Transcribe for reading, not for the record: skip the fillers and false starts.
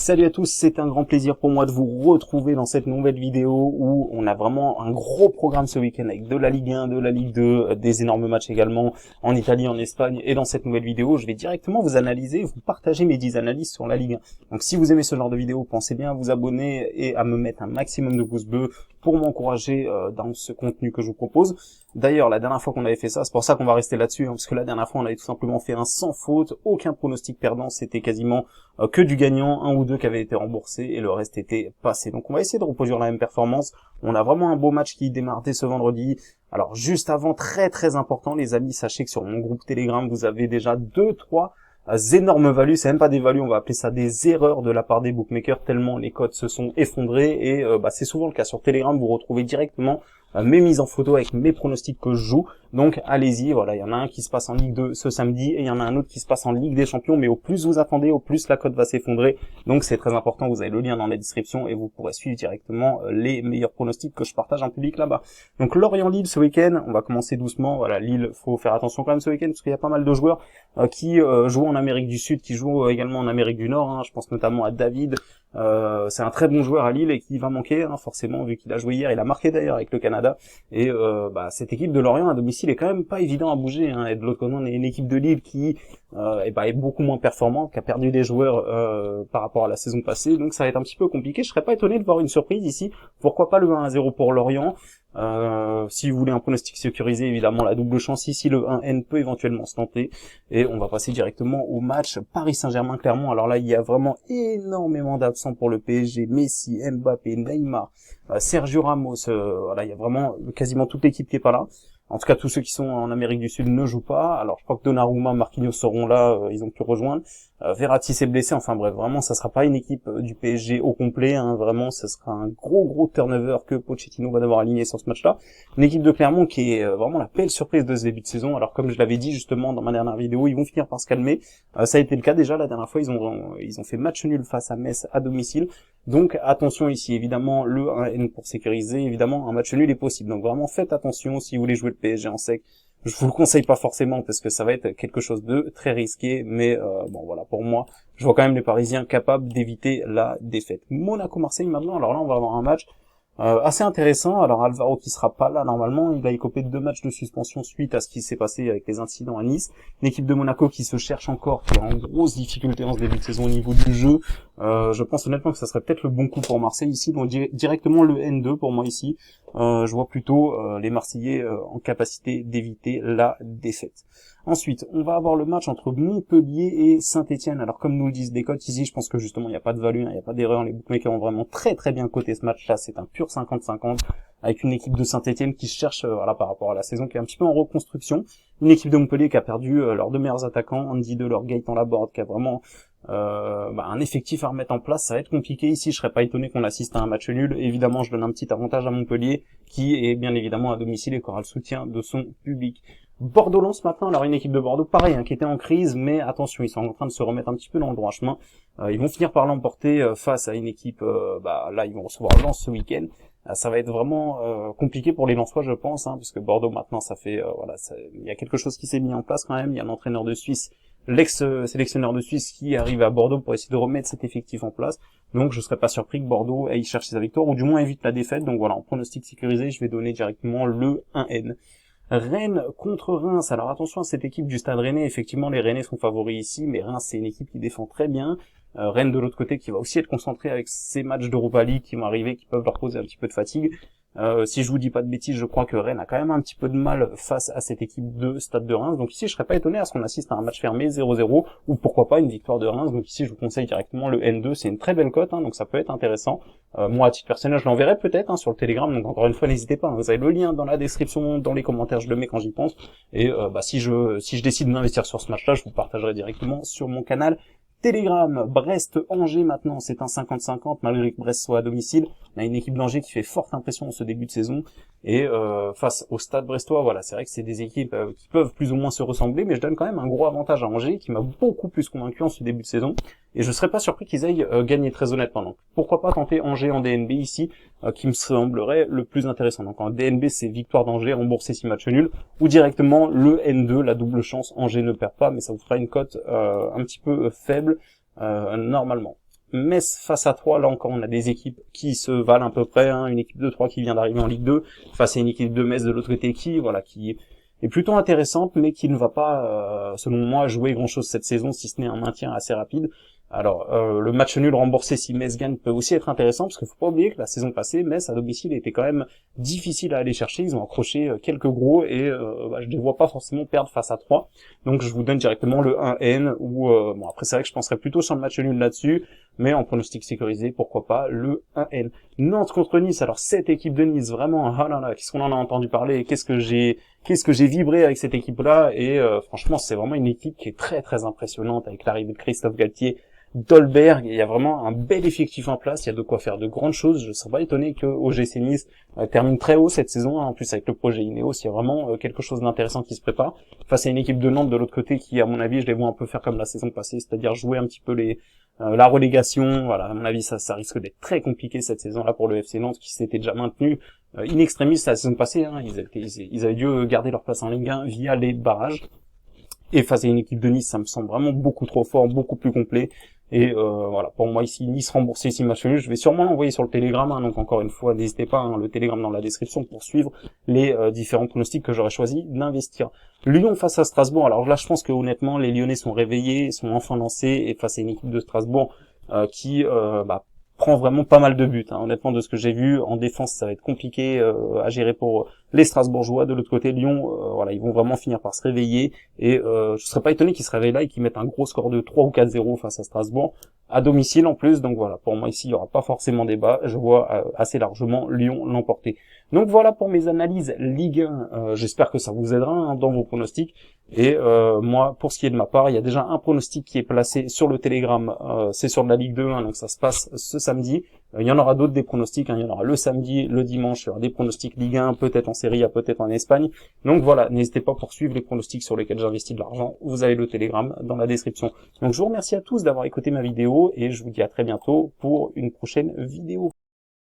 Salut à tous, c'est un grand plaisir pour moi de vous retrouver dans cette nouvelle vidéo où on a vraiment un gros programme ce week-end avec de la Ligue 1, de la Ligue 2, des énormes matchs également en Italie, en Espagne. Et dans cette nouvelle vidéo, je vais directement vous analyser, vous partager mes 10 analyses sur la Ligue 1. Donc si vous aimez ce genre de vidéo, pensez bien à vous abonner et à me mettre un maximum de pouces bleus pour m'encourager dans ce contenu que je vous propose. D'ailleurs, la dernière fois qu'on avait fait ça, c'est pour ça qu'on va rester là-dessus, parce que la dernière fois on avait tout simplement fait un sans faute, aucun pronostic perdant, c'était quasiment que du gagnant, un ou deux qui avaient été remboursés et le reste était passé. Donc on va essayer de reproduire la même performance. On a vraiment un beau match qui démarre dès ce vendredi. Alors juste avant, très important les amis, sachez que sur mon groupe Telegram, vous avez déjà 2-3 énormes values, c'est même pas des values, on va appeler ça des erreurs de la part des bookmakers tellement les cotes se sont effondrés et c'est souvent le cas sur Telegram, vous retrouvez directement mes mises en photo avec mes pronostics que je joue. Donc allez-y, voilà, il y en a un qui se passe en Ligue 2 ce samedi et il y en a un autre qui se passe en Ligue des Champions, mais au plus vous attendez, au plus la cote va s'effondrer. Donc c'est très important, vous avez le lien dans la description et vous pourrez suivre directement les meilleurs pronostics que je partage en public là-bas. Donc Lorient-Lille ce week-end, on va commencer doucement. Voilà, Lille, faut faire attention quand même ce week-end parce qu'il y a pas mal de joueurs qui jouent en Amérique du Sud, qui jouent également en Amérique du Nord, hein. Je pense notamment à David, c'est un très bon joueur à Lille et qui va manquer, hein, forcément, vu qu'il a joué hier, il a marqué d'ailleurs avec le Canada, et cette équipe de Lorient à domicile est quand même pas évident à bouger, hein. Et de l'autre côté on a une équipe de Lille qui est beaucoup moins performante, qui a perdu des joueurs par rapport à la saison passée, donc ça va être un petit peu compliqué. Je serais pas étonné de voir une surprise ici, pourquoi pas le 1-0 pour Lorient. Si vous voulez un pronostic sécurisé, évidemment la double chance ici, le 1N peut éventuellement se tenter, et on va passer directement au match Paris Saint-Germain-Clermont. Alors là il y a vraiment énormément d'absents pour le PSG, Messi, Mbappé, Neymar, Sergio Ramos, voilà, il y a vraiment quasiment toute l'équipe qui est pas là. En tout cas, tous ceux qui sont en Amérique du Sud ne jouent pas. Alors, je crois que Donnarumma, Marquinhos seront là, ils ont pu rejoindre. Verratti s'est blessé. Enfin bref, vraiment, ça sera pas une équipe du PSG au complet, hein. Vraiment, ce sera un gros turnover que Pochettino va devoir aligner sur ce match-là. Une équipe de Clermont qui est vraiment la belle surprise de ce début de saison. Alors, comme je l'avais dit justement dans ma dernière vidéo, ils vont finir par se calmer. Ça a été le cas déjà la dernière fois. Ils ont fait match nul face à Metz à domicile. Donc attention ici, évidemment le 1N pour sécuriser, évidemment un match nul est possible, donc vraiment faites attention si vous voulez jouer le PSG en sec. Je vous le conseille pas forcément parce que ça va être quelque chose de très risqué, mais bon voilà, pour moi, je vois quand même les Parisiens capables d'éviter la défaite. Monaco-Marseille maintenant, alors là on va avoir un match assez intéressant. Alors Alvaro qui sera pas là normalement, il a écopé de 2 matchs de suspension suite à ce qui s'est passé avec les incidents à Nice. Une équipe de Monaco qui se cherche encore, qui est en grosse difficulté en ce début de saison au niveau du jeu. Je pense honnêtement que ça serait peut-être le bon coup pour Marseille ici, donc directement le N2 pour moi ici. Je vois plutôt les Marseillais en capacité d'éviter la défaite. Ensuite, on va avoir le match entre Montpellier et Saint-Etienne. Alors comme nous le disent des cotes ici, je pense que justement il n'y a pas de value, il n'y a pas d'erreur. Les bookmakers ont vraiment très bien coté ce match-là. C'est un pur 50-50 avec une équipe de Saint-Etienne qui se cherche voilà, par rapport à la saison qui est un petit peu en reconstruction. Une équipe de Montpellier qui a perdu leurs 2 meilleurs attaquants, Andy Delors, Gaëtan Laborde, qui a vraiment un effectif à remettre en place. Ça va être compliqué ici, je serais pas étonné qu'on assiste à un match nul. Évidemment, je donne un petit avantage à Montpellier qui est bien évidemment à domicile et qui aura le soutien de son public. Bordeaux-Lens maintenant, alors une équipe de Bordeaux pareil, hein, qui était en crise, mais attention, ils sont en train de se remettre un petit peu dans le droit chemin. Ils vont finir par l'emporter face à une équipe, là ils vont recevoir Lens ce week-end. Ça va être vraiment compliqué pour les Lensois, je pense, hein, parce que Bordeaux maintenant, ça fait il y a quelque chose qui s'est mis en place quand même. Il y a un entraîneur de Suisse, l'ex-sélectionneur de Suisse, qui arrive à Bordeaux pour essayer de remettre cet effectif en place. Donc je serais pas surpris que Bordeaux aille chercher sa victoire, ou du moins évite la défaite. Donc voilà, en pronostic sécurisé, je vais donner directement le 1N. Rennes contre Reims. Alors attention à cette équipe du Stade Rennais. Effectivement, les Rennais sont favoris ici, mais Reims c'est une équipe qui défend très bien. Rennes de l'autre côté qui va aussi être concentré avec ces matchs d'Europa League qui vont arriver, qui peuvent leur causer un petit peu de fatigue. Si je vous dis pas de bêtises, je crois que Rennes a quand même un petit peu de mal face à cette équipe de Stade de Reims. Donc ici, je serais pas étonné à ce qu'on assiste à un match fermé 0-0 ou pourquoi pas une victoire de Reims. Donc ici, je vous conseille directement le N2. C'est une très belle cote, hein, donc ça peut être intéressant. Moi, à titre personnel, je l'enverrai peut-être sur le Telegram. Donc encore une fois, n'hésitez pas. Hein, vous avez le lien dans la description, dans les commentaires, je le mets quand j'y pense. Et si je décide d'investir sur ce match-là, je vous partagerai directement sur mon canal Telegram. Brest-Angers maintenant, c'est un 50-50 malgré que Brest soit à domicile. On a une équipe d'Angers qui fait forte impression en ce début de saison et face au Stade brestois, voilà, c'est vrai que c'est des équipes qui peuvent plus ou moins se ressembler, mais je donne quand même un gros avantage à Angers qui m'a beaucoup plus convaincu en ce début de saison et je serais pas surpris qu'ils aillent gagner très honnêtement. Donc pourquoi pas tenter Angers en DNB ici, qui me semblerait le plus intéressant. Donc en DNB, c'est victoire d'Angers remboursé 6 matchs nuls ou directement le N2, la double chance, Angers ne perd pas, mais ça vous fera une cote un petit peu faible normalement. Metz face à Troyes, là encore on a des équipes qui se valent à peu près, hein, une équipe de Troyes qui vient d'arriver en Ligue 2, face à une équipe de Metz de l'autre côté qui est plutôt intéressante, mais qui ne va pas, selon moi, jouer grand-chose cette saison, si ce n'est un maintien assez rapide. Alors, le match nul remboursé si Metz gagne peut aussi être intéressant, parce qu'il faut pas oublier que la saison passée, Metz à domicile était quand même difficile à aller chercher. Ils ont accroché quelques gros et je les vois pas forcément perdre face à 3. Donc je vous donne directement le 1N, ou bon après c'est vrai que je penserais plutôt sur le match nul là-dessus, mais en pronostic sécurisé, pourquoi pas le 1N. Nantes contre Nice, alors cette équipe de Nice, vraiment, ah là là, qu'est-ce qu'on en a entendu parler, qu'est-ce que j'ai vibré avec cette équipe-là, et franchement c'est vraiment une équipe qui est très très impressionnante avec l'arrivée de Christophe Galtier, Dolberg, il y a vraiment un bel effectif en place, il y a de quoi faire de grandes choses. Je ne serais pas étonné que OGC Nice termine très haut cette saison, hein. En plus avec le projet Ineos, il y a vraiment quelque chose d'intéressant qui se prépare, face à une équipe de Nantes de l'autre côté qui, à mon avis, je les vois un peu faire comme la saison passée, c'est-à-dire jouer un petit peu la relégation. Voilà, à mon avis, ça risque d'être très compliqué cette saison-là pour le FC Nantes, qui s'était déjà maintenu in extremis la saison passée, hein. Ils avaient dû garder leur place en Ligue 1 via les barrages. Et face à une équipe de Nice, ça me semble vraiment beaucoup trop fort, beaucoup plus complet. Et voilà, pour moi ici, Nice remboursé, ici match nul. Je vais sûrement l'envoyer sur le Telegram, hein, donc encore une fois, n'hésitez pas, hein, le Telegram dans la description pour suivre les différents pronostics que j'aurais choisi d'investir. Lyon face à Strasbourg. Alors là, je pense que honnêtement, les Lyonnais sont réveillés, sont enfin lancés, et face à une équipe de Strasbourg qui prend vraiment pas mal de buts, hein. Honnêtement, de ce que j'ai vu en défense, ça va être compliqué à gérer pour les Strasbourgeois. De l'autre côté, Lyon, voilà, ils vont vraiment finir par se réveiller, et je serais pas étonné qu'ils se réveillent là et qu'ils mettent un gros score de 3 ou 4-0 face à Strasbourg, à domicile en plus. Donc voilà, pour moi ici, il y aura pas forcément débat. Je vois assez largement Lyon l'emporter. Donc voilà pour mes analyses Ligue 1. J'espère que ça vous aidera, hein, dans vos pronostics. Et moi, pour ce qui est de ma part, il y a déjà un pronostic qui est placé sur le Telegram. C'est sur de la Ligue 2, hein, donc ça se passe ce samedi. Il y en aura d'autres des pronostics, hein, il y en aura le samedi, le dimanche, il y aura des pronostics Ligue 1, peut-être en Serie A, peut-être en Espagne. Donc voilà, n'hésitez pas pour suivre les pronostics sur lesquels j'investis de l'argent. Vous avez le Telegram dans la description. Donc je vous remercie à tous d'avoir écouté ma vidéo et je vous dis à très bientôt pour une prochaine vidéo.